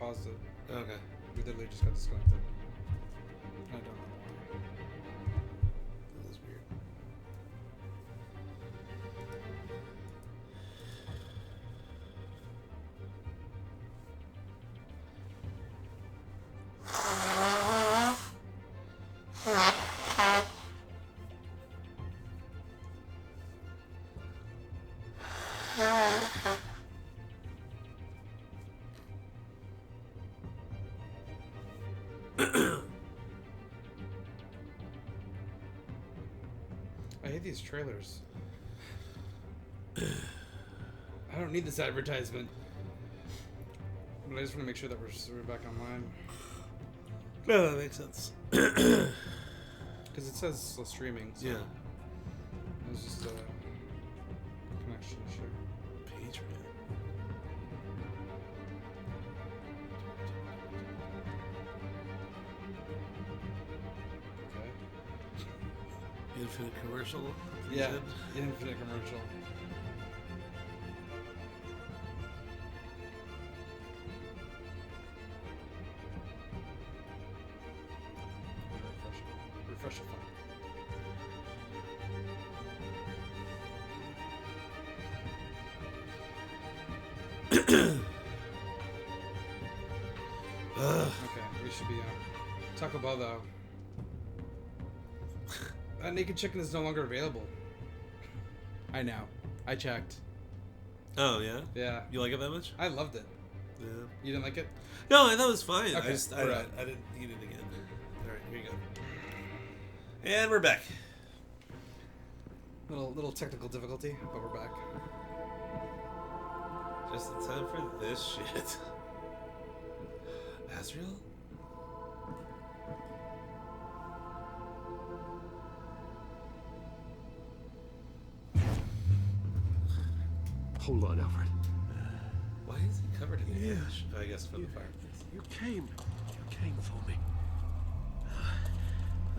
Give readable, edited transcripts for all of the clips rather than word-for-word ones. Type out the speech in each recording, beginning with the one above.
paused it. Okay. We literally just got disconnected. I don't know why. That was weird. I hate these trailers. I don't need this advertisement. But I just want to make sure that we're back online. No, that makes sense. Because it says streaming. So Yeah. it was just a connection issue. Patreon. Okay. Infinite commercial. Yeah, infinite commercial. Refresh it. Okay, we should be Taco Bell though. That naked chicken is no longer available. I know. I checked. Oh yeah. Yeah. You like it that much? I loved it. Yeah. You didn't like it? No, I thought it was fine. Okay, I just I alright. didn't eat it again. All right, here you go. And we're back. Little technical difficulty, but we're back. Just in time for this shit. Azrael? Hold on, Alfred. Why is he covered in ash? I guess for the fireplace. You came for me.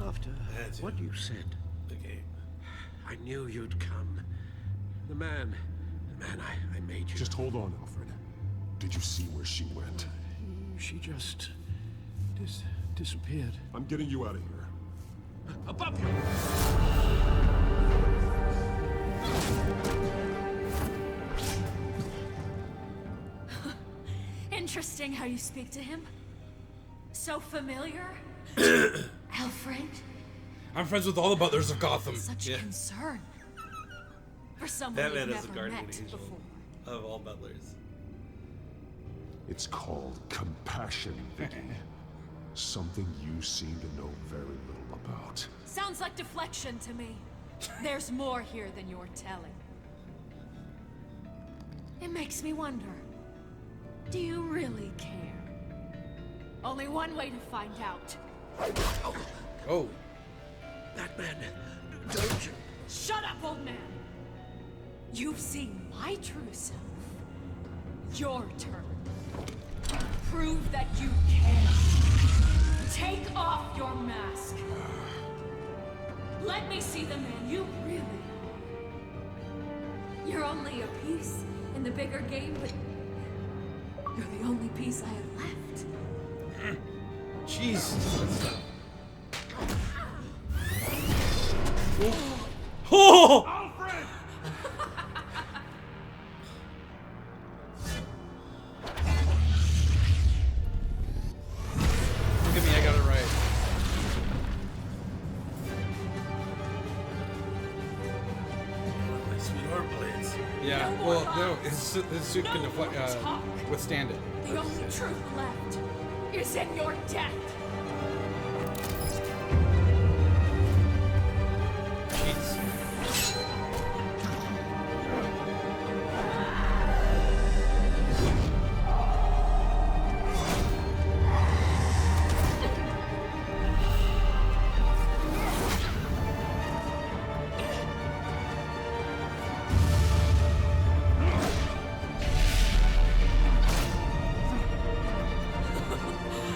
After Had to. what you said, The game. I knew you'd come. The man I made you. Just hold on, Alfred. Did you see where she went? She just disappeared. I'm getting you out of here. Above you! Interesting how you speak to him. So familiar. Alfred? I'm friends with all the butlers of Gotham. Such Yeah. concern. For someone Batman you've is the never guardian met angel before. of all butlers. It's called compassion, Vicky. Something you seem to know very little about. Sounds like deflection to me. There's more here than you're telling. It makes me wonder. Do you really care? Only one way to find out. Oh. Batman, don't you? Shut up, old man! You've seen my true self. Your turn. Prove that you can. Take off your mask. Let me see the man you really are. You're only a piece in the bigger game, but you're the only piece I have left. Jeez. Oh! Alfred! Look at me, I got it right. My sweetheart blades. Yeah. No more Well, no, lies. his suit can No deflect, more talk. withstand it. The only truth left is in your death. Jeez.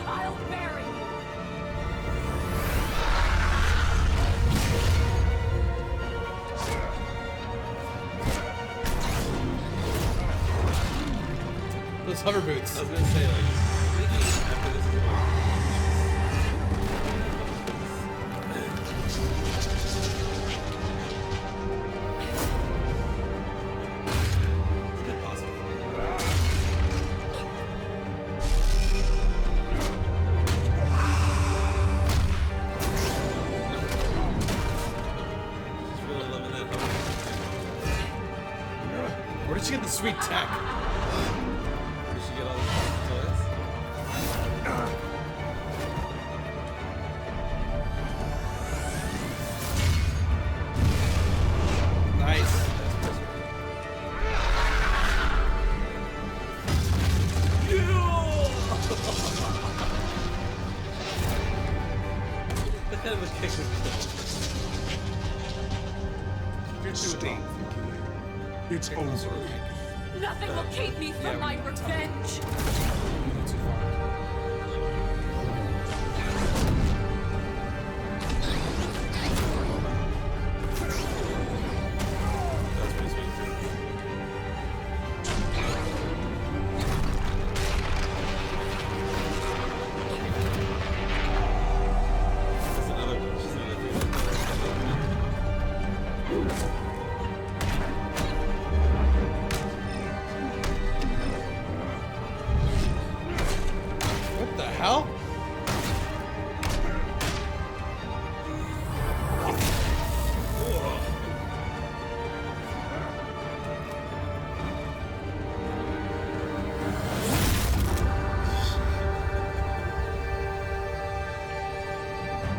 I'll bury you. Those hover boots. I was gonna say, like, Where did she get the sweet tech? Did she get all these toys? Nice. What kind of a kick was that? You're too Stop deep. thinking. It's over. Nothing will keep me from my revenge. Too far. That's pretty sweet. That's another one. She's gonna do What the hell?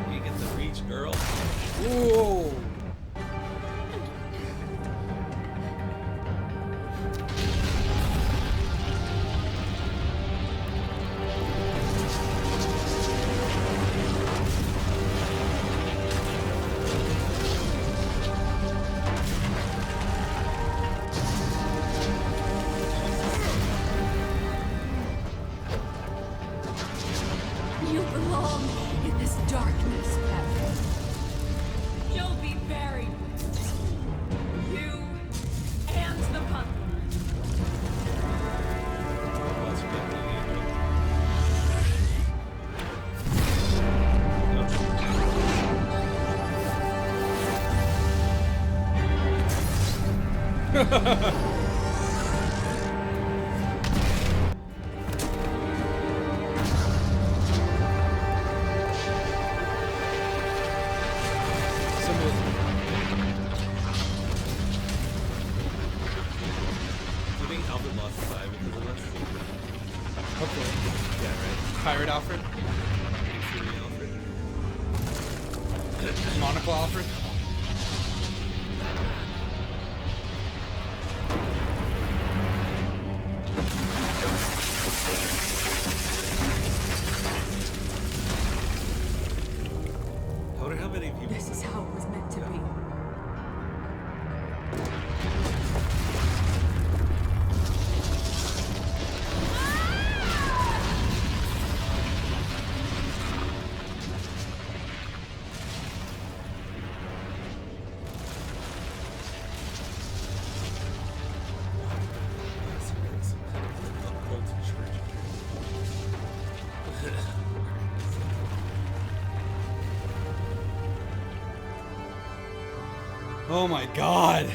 You get the reach, girl. Whoa. You belong in this darkness, Pepper. You'll be buried with it. You and the puppy. What's your good movie? Symbolism. Do you think Alfred lost his eye because of this? Hopefully. Yeah, right. Pirate Alfred. Fury Alfred. Monocle Alfred. I wonder how many people. This is how it was meant to be. Oh my god.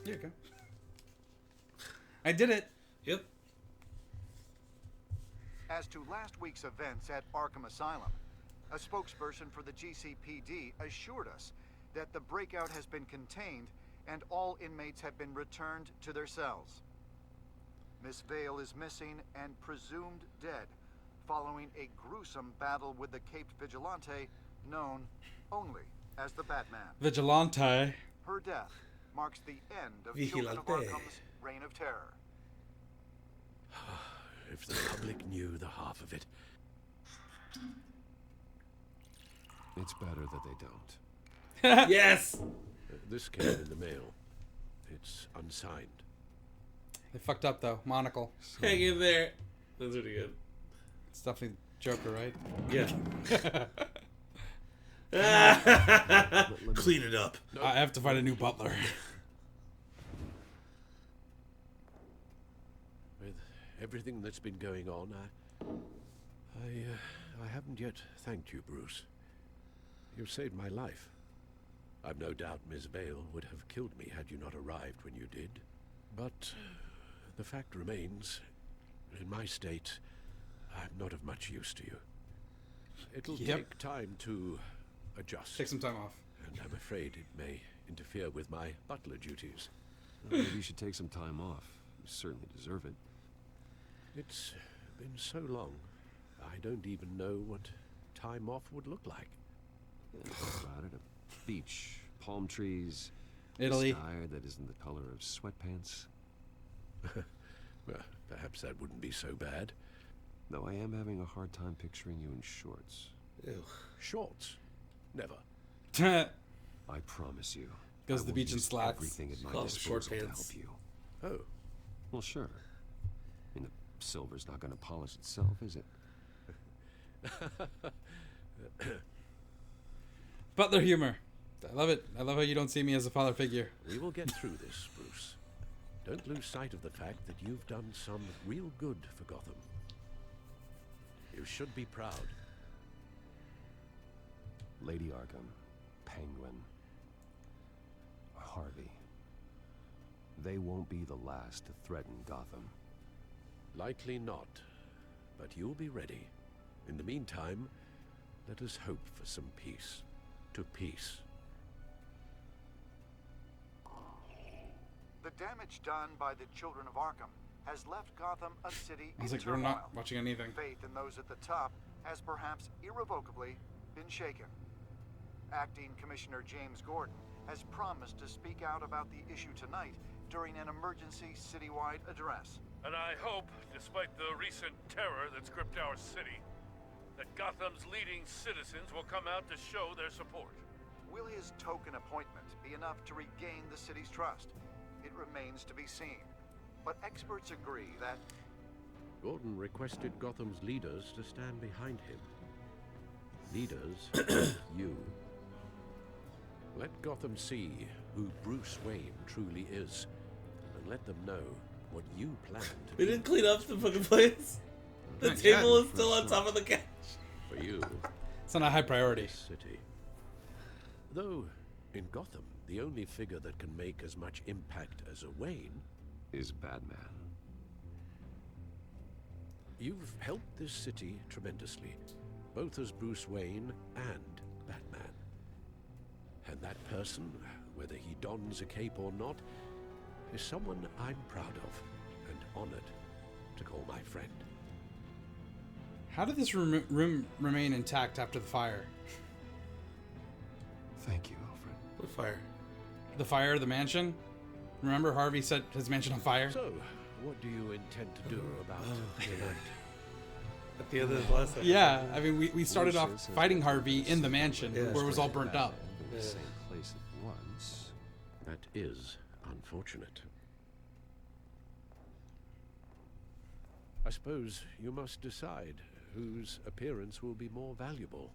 Here you go. I did it. Yep. As to last week's events at Arkham Asylum, a spokesperson for the GCPD assured us that the breakout has been contained and all inmates have been returned to their cells. Miss Vale is missing and presumed dead following a gruesome battle with the caped vigilante known only as the Batman. Vigilante. Her death marks the end of Children of Vigilante. Arkham's reign of terror. If the public knew the half of it. It's better that they don't. Yes. This came in the mail. It's unsigned. They fucked up though. Monocle. Hang in there. That's pretty good. It's definitely Joker, right? Yeah. Clean it up. I have to find a new butler. everything that's been going on, I haven't yet thanked you, Bruce. You've saved my life. I've no doubt Miss Vale would have killed me had you not arrived when you did. But the fact remains, in my state, I'm not of much use to you. It'll take time to adjust. Take some time off. And I'm afraid it may interfere with my butler duties. Well, maybe you should take some time off. You certainly deserve it. It's been so long, I don't even know what time off would look like. Yeah, think about it. A beach, palm trees, Italy. a sky that isn't the color of sweatpants. Well, perhaps that wouldn't be so bad. Though I am having a hard time picturing you in shorts. Ew. Shorts? Never. I promise you. Goes I to the will beach in use slacks. Everything at my Call them short disposal to pants. help you. Oh, Well, sure. I mean, the silver's not going to polish itself, is it? Butler humor. I love it. I love how you don't see me as a father figure. we will get through this, Bruce. Don't lose sight of the fact that you've done some real good for Gotham. You should be proud. Lady Arkham, Penguin, Harvey. They won't be the last to threaten Gotham. Likely not, but you'll be ready. In the meantime, let us hope for some peace. To peace. The damage done by the children of Arkham has left Gotham a city I was in like, we're turmoil. not watching anything. Faith in those at the top has perhaps irrevocably been shaken. Acting Commissioner James Gordon has promised to speak out about the issue tonight during an emergency citywide address. And I hope, despite the recent terror that's gripped our city, that Gotham's leading citizens will come out to show their support. Will his token appointment be enough to regain the city's trust? It remains to be seen. But experts agree that Gordon requested Gotham's leaders to stand behind him. Leaders, you. Let Gotham see who Bruce Wayne truly is, and let them know what you plan to We do didn't clean up the fucking place. The Not table yet. is still on top of the couch. for you. It's not a high priority. City. Though, in Gotham, the only figure that can make as much impact as a Wayne, Is Batman. you've helped this city tremendously, both as Bruce Wayne and Batman. And that person, whether he dons a cape or not, is someone I'm proud of and honored to call my friend. How did this room remain intact after the fire? Thank you, Alfred. What fire? The fire of the mansion? Remember Harvey set his mansion on fire? So, what do you intend to do about tonight? At the end of the last episode. Yeah, I mean, we started Bruce off says fighting that Harvey in the Bruce mansion Yeah. where it was all burnt up. In the same place at once. That is unfortunate. I suppose you must decide whose appearance will be more valuable.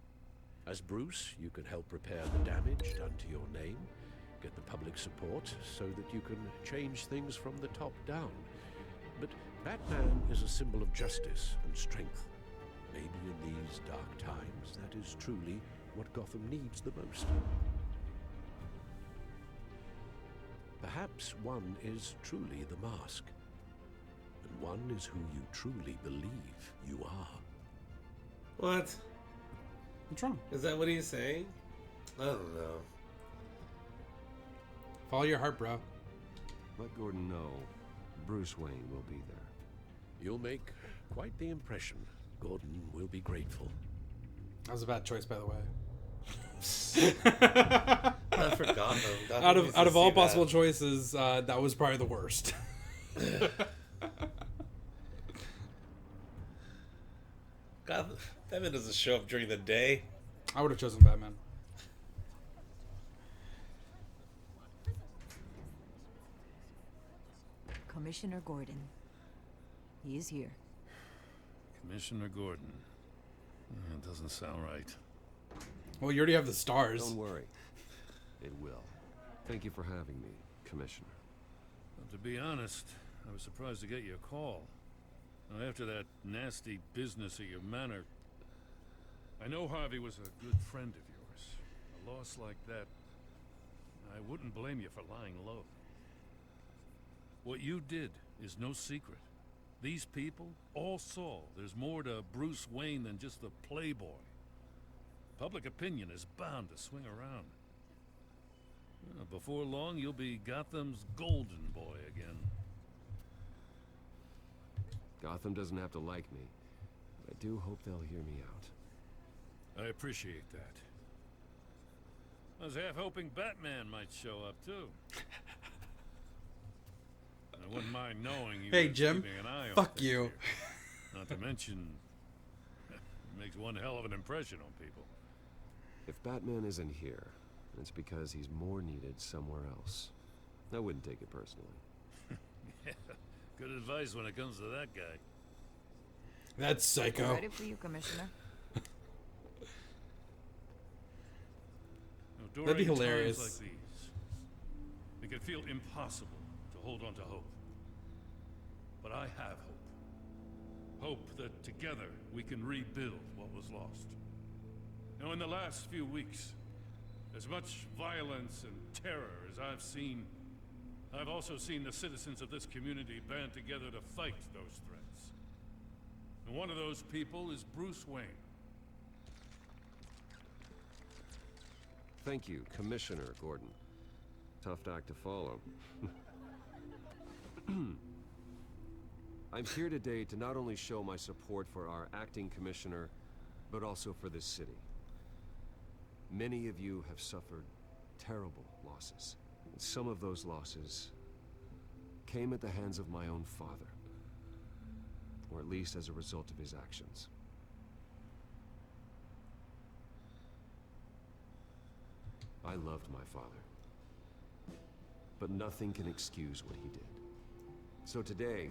As Bruce, you can help repair the damage done to your name, get the public support so that you can change things from the top down. But Batman is a symbol of justice and strength. Maybe in these dark times, that is truly what Gotham needs the most. Perhaps one is truly the mask, and one is who you truly believe you are. What? What's wrong? Is that what he's saying? I don't know. Follow your heart, bro. Let Gordon know Bruce Wayne will be there. You'll make quite the impression. Gordon will be grateful. That was a bad choice, by the way. I forgot them. Out of all possible choices, that was probably the worst. God, Batman doesn't show up during the day. I would have chosen Batman. Commissioner Gordon. He is here. Commissioner Gordon. That doesn't sound right. Well, you already have the stars. Don't worry. It will. Thank you for having me, Commissioner. Well, to be honest, I was surprised to get your call. Now, after that nasty business of your manor, I know Harvey was a good friend of yours. A loss like that, I wouldn't blame you for lying low. What you did is no secret. These people all saw there's more to Bruce Wayne than just the playboy. Public opinion is bound to swing around. Before long, you'll be Gotham's golden boy again. Gotham doesn't have to like me, but I do hope they'll hear me out. I appreciate that. I was half hoping Batman might show up, too. I wouldn't mind knowing you Hey, were Jim. keeping an eye on Fuck things you. here. Not to mention, it makes one hell of an impression on people. If Batman isn't here, it's because he's more needed somewhere else. I wouldn't take it personally. Yeah, good advice when it comes to that guy. That's psycho. Ready for you, Commissioner. Now, That'd be during hilarious. times like these, it can feel impossible to hold on to hope. But I have hope. Hope that together we can rebuild what was lost. Now, in the last few weeks, as much violence and terror as I've seen, I've also seen the citizens of this community band together to fight those threats. And one of those people is Bruce Wayne. Thank you, Commissioner Gordon. Tough act to follow. I'm here today to not only show my support for our acting commissioner, but also for this city. Many of you have suffered terrible losses. And some of those losses came at the hands of my own father. Or at least as a result of his actions. I loved my father. But nothing can excuse what he did. So today,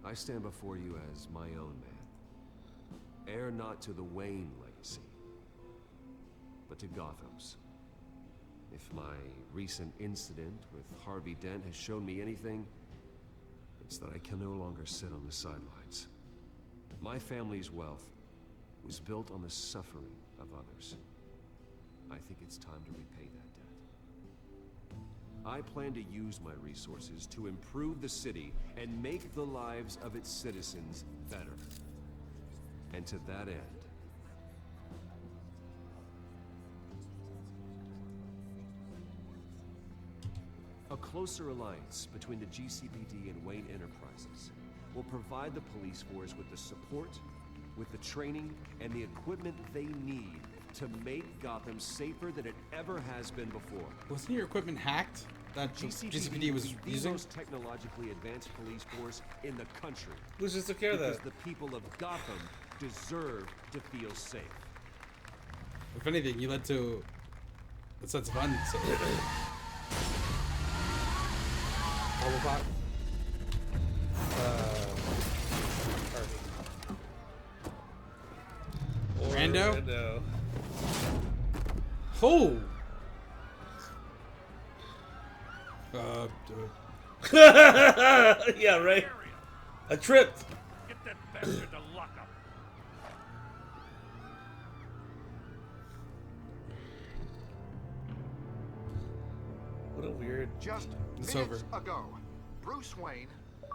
I stand before you as my own man. Heir not to the Wayne legacy, but to Gotham's. If my recent incident with Harvey Dent has shown me anything, it's that I can no longer sit on the sidelines. My family's wealth was built on the suffering of others. I think it's time to repay that debt. I plan to use my resources to improve the city and make the lives of its citizens better. And to that end, a closer alliance between the GCPD and Wayne Enterprises will provide the police force with the support, with the training, and the equipment they need to make Gotham safer than it ever has been before. Wasn't your equipment hacked? That GCPD was will be the using? most technologically advanced police force in the country. Who's just took care of Because that? the people of Gotham deserve to feel safe. If anything, you led to a sense of unsafety. Robocop? Rando? Rando. Oh! Yeah, right. I tripped. Get that bastard to lock up. What a weird. Just It's minutes over. ago, Bruce Wayne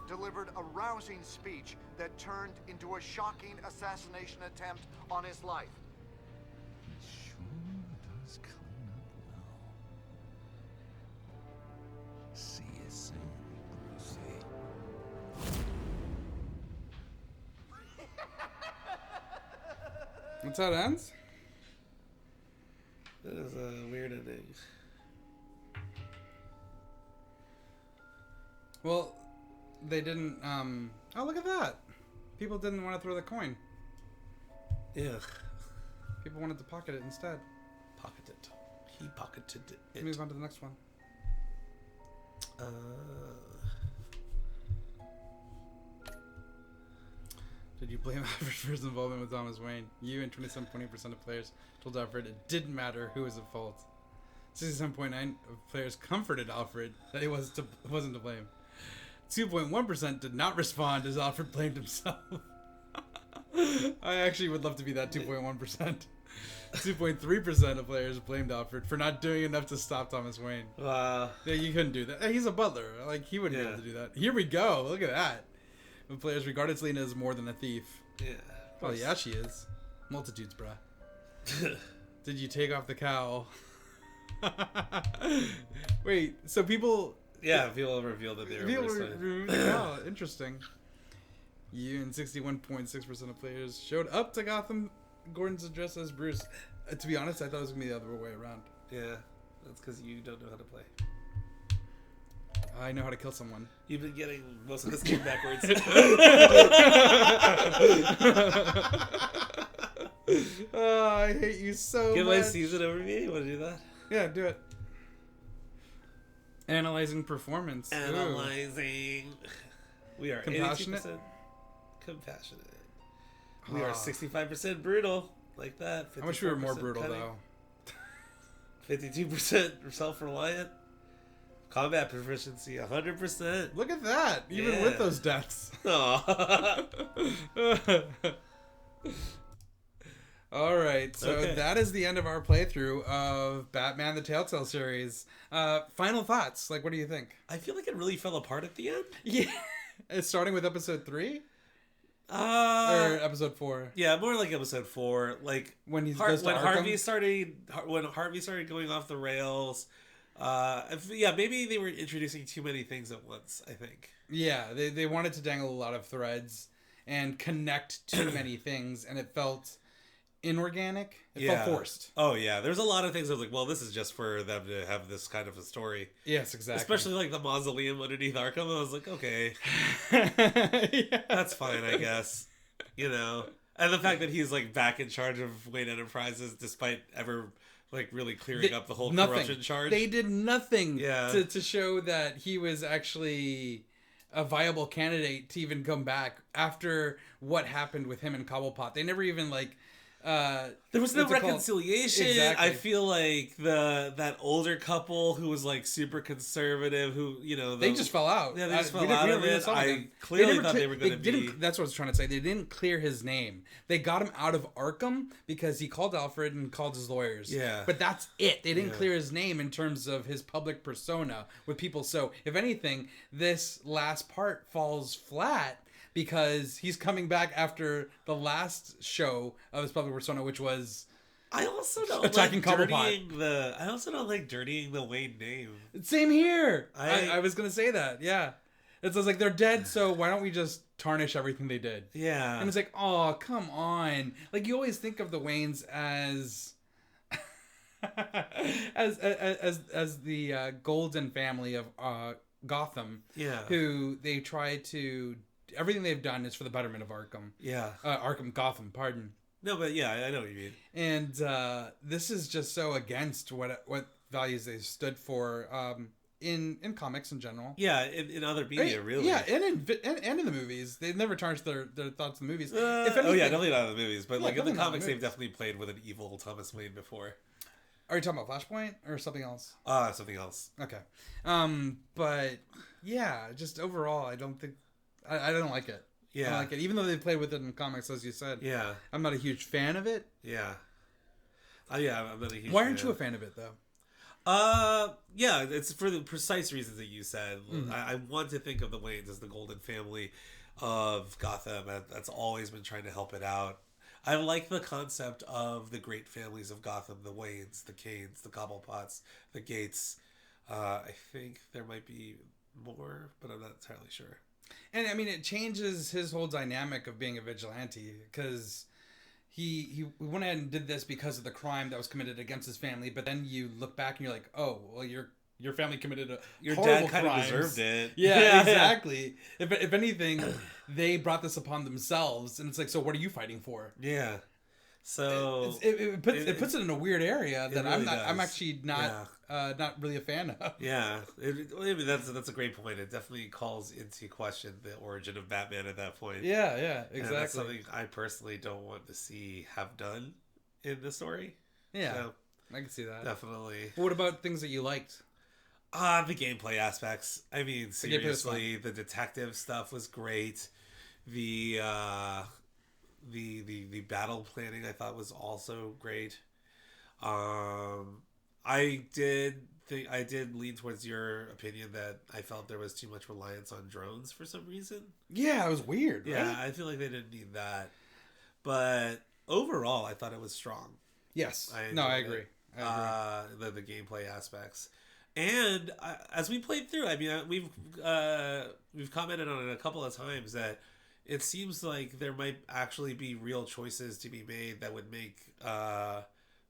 delivered a rousing speech that turned into a shocking assassination attempt on his life. Sure does clean up well. See you soon, Brucey. That's how it ends? That is a weird ending. Well, they didn't, oh, look at that. People didn't want to throw the coin. Yeah. People wanted to pocket it instead. Pocketed. He pocketed it. Move on to the next one. Did you blame Alfred for his involvement with Thomas Wayne? You and 27.8% of players told Alfred it didn't matter who was at fault. 67.9% of players comforted Alfred that he wasn't to blame. 2.1% did not respond as Alfred blamed himself. I actually would love to be that 2.1%. 2.3% of players blamed Alfred for not doing enough to stop Thomas Wayne. Wow. Yeah, you couldn't do that. He's a butler. Like, he wouldn't be able to do that. Here we go. Look at that. When players regarded Selena as more than a thief. Yeah. Oh, yeah, she is. Multitudes, bruh. Did you take off the cowl? Wait, so people... Yeah, people revealed that they were removed the cowl. Interesting. You and 61.6% of players showed up to Gotham Gordon's address as Bruce. To be honest, I thought it was going to be the other way around. Yeah, that's because you don't know how to play. I know how to kill someone. You've been getting most of this game backwards. Oh, I hate you so much. Give my season overview. You want to do that? Yeah, do it. Analyzing performance. Analyzing. We are Compassionate? 82% compassionate. We are 65% brutal. Like that. I wish we were more 54% brutal, cunning, though. 52% self-reliant. Combat proficiency, 100%. Look at that. Even with those deaths. Aww. All right, so that is the end of our playthrough of Batman the Telltale series. Final thoughts, like, what do you think? I feel like it really fell apart at the end. Yeah. It's starting with episode 3? Or episode 4? Yeah, more like episode 4. Like, when Harvey started going off the rails. Yeah, maybe they were introducing too many things at once, I think. Yeah, they wanted to dangle a lot of threads and connect too many things, and it felt inorganic. It felt forced. Oh, yeah. There's a lot of things I was like, well, this is just for them to have this kind of a story. Yes, exactly. Especially like the mausoleum underneath Arkham. I was like, okay. Yeah. That's fine, I guess. You know? And the fact that he's like back in charge of Wayne Enterprises despite ever like really clearing up the whole corruption charge. They did nothing Yeah. to show that he was actually a viable candidate to even come back after what happened with him and Cobblepot. They never even like there was no reconciliation. Exactly. I feel like that older couple who was like super conservative, who they just fell out. Yeah, they just fell out of it. I clearly thought they were going to be. That's what I was trying to say. They didn't clear his name. They got him out of Arkham because he called Alfred and called his lawyers. Yeah, but that's it. They didn't clear his name in terms of his public persona with people. So if anything, this last part falls flat. Because he's coming back after the last show of his public persona, which was I also don't attacking like Cobblepot. I also don't like dirtying the Wayne name. Same here. I was gonna say that. Yeah, it's like they're dead, so why don't we just tarnish everything they did? Yeah, and it's like, oh, come on. Like, you always think of the Waynes as as the golden family of Gotham. Yeah, who they try to. Everything they've done is for the betterment of Arkham. Yeah. Gotham, pardon. No, but yeah, I know what you mean. And this is just so against what values they stood for in comics in general. Yeah, in other media, really. Yeah, and in the movies. They've never tarnished their thoughts in the movies. Definitely not in the movies. But like in the comics, they've definitely played with an evil Thomas Wayne before. Are you talking about Flashpoint or something else? Something else. Okay. But yeah, just overall, I don't think... I don't like it. Yeah. I don't like it. Even though they played with it in comics, as you said. Yeah. I'm not a huge fan of it. Yeah. Yeah, I'm not a huge Why aren't you a fan of it, though? Yeah, it's for the precise reasons that you said. Mm-hmm. I want to think of the Waynes as the golden family of Gotham that's always been trying to help it out. I like the concept of the great families of Gotham, the Waynes, the Canes, the Cobblepots, the Gates. I think there might be more, but I'm not entirely sure. And I mean, it changes his whole dynamic of being a vigilante because he went ahead and did this because of the crime that was committed against his family. But then you look back and you're like, oh, well, your family committed your horrible dad kind crimes. of deserved it. Yeah, exactly. If anything, they brought this upon themselves, and it's like, so what are you fighting for? Yeah. So it puts it in a weird area that really I'm actually not really a fan of. Yeah, that's a great point. It definitely calls into question the origin of Batman at that point. Yeah, exactly. And that's something I personally don't want to see have done in the story. Yeah, so, I can see that. Definitely. What about things that you liked? The gameplay aspects. I mean, seriously, the detective stuff was great. The battle planning I thought was also great. I did lean towards your opinion that I felt there was too much reliance on drones for some reason. Yeah, it was weird. Yeah, right? I feel like they didn't need that. But overall, I thought it was strong. Yes. I agree. The gameplay aspects. And as we played through, I mean, we've commented on it a couple of times that it seems like there might actually be real choices to be made that would make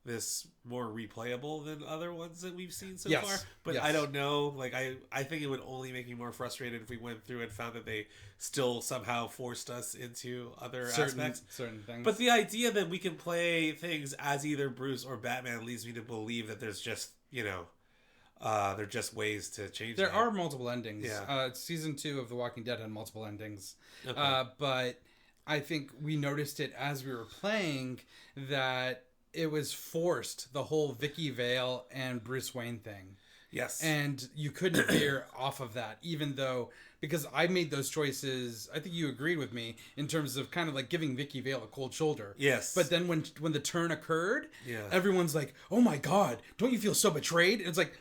this more replayable than other ones that we've seen so far. But I don't know. Like I think it would only make me more frustrated if we went through and found that they still somehow forced us into other aspects. Certain things. But the idea that we can play things as either Bruce or Batman leads me to believe that there's just, they're just ways to change There that. are multiple endings. Yeah. Season 2 of The Walking Dead had multiple endings. Okay. But I think we noticed it as we were playing that it was forced, the whole Vicky Vale and Bruce Wayne thing. Yes. And you couldn't veer off of that, even though, because I made those choices, I think you agreed with me, in terms of kind of like giving Vicky Vale a cold shoulder. Yes. But then when the turn occurred, Yeah. everyone's like, oh my God, don't you feel so betrayed? And it's like,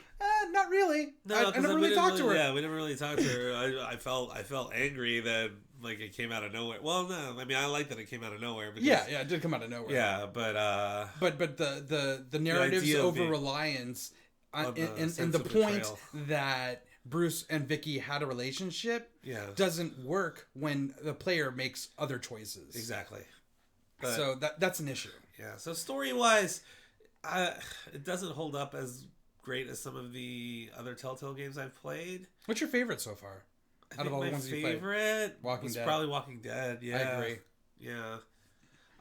not really. No, I never really talked to her. Yeah, we never really talked to her. I felt angry that like it came out of nowhere. Well, no, I mean I like that it came out of nowhere. Because, Yeah, it did come out of nowhere. Yeah, but the narrative's idea of over being- reliance of the and sense the of point betrayal. that Bruce and Vicky had a relationship doesn't work when the player makes other choices. Exactly. So that's an issue. Yeah. So story wise, it doesn't hold up as great as some of the other Telltale games I've played. What's your favorite so far? Out of all the ones you played? My favorite was probably Walking Dead. Yeah, I agree. Yeah.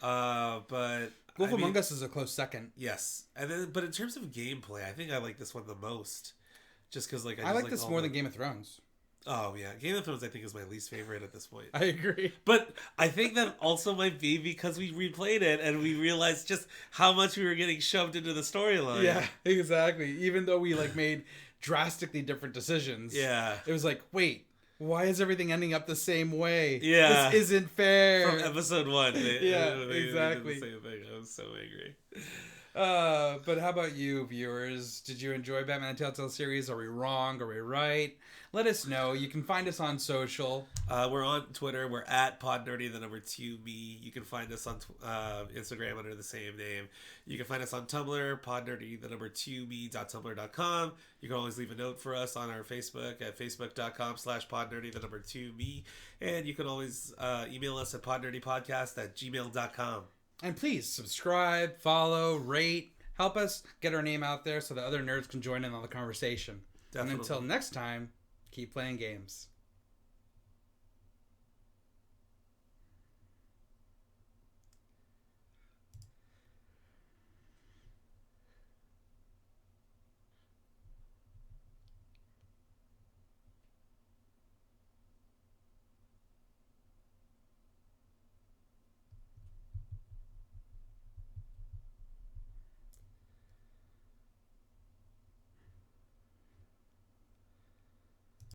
But Wolf Among Us is a close second. Yes, and then but in terms of gameplay, I think I like this one the most, just because like I like this more than Game of Thrones. Oh yeah, Game of Thrones I think is my least favorite at this point. I agree, but I think that also might be because we replayed it and we realized just how much we were getting shoved into the storyline. Yeah, exactly. Even though we like made drastically different decisions. Yeah, it was like, wait. Why is everything ending up the same way? Yeah. This isn't fair. From episode 1. Exactly. They did the same thing. I was so angry. But how about you, viewers? Did you enjoy Batman the Telltale series? Are we wrong? Are we right? Let us know. You can find us on social. We're on Twitter. We're at podnerdy2me. You can find us on Instagram under the same name. You can find us on Tumblr, podnerdy2me.tumblr.com. You can always leave a note for us on our Facebook at facebook.com/podnerdy2me. And you can always email us at podnerdypodcast@gmail.com. And please subscribe, follow, rate, help us get our name out there so that other nerds can join in on the conversation. Definitely. And until next time, keep playing games.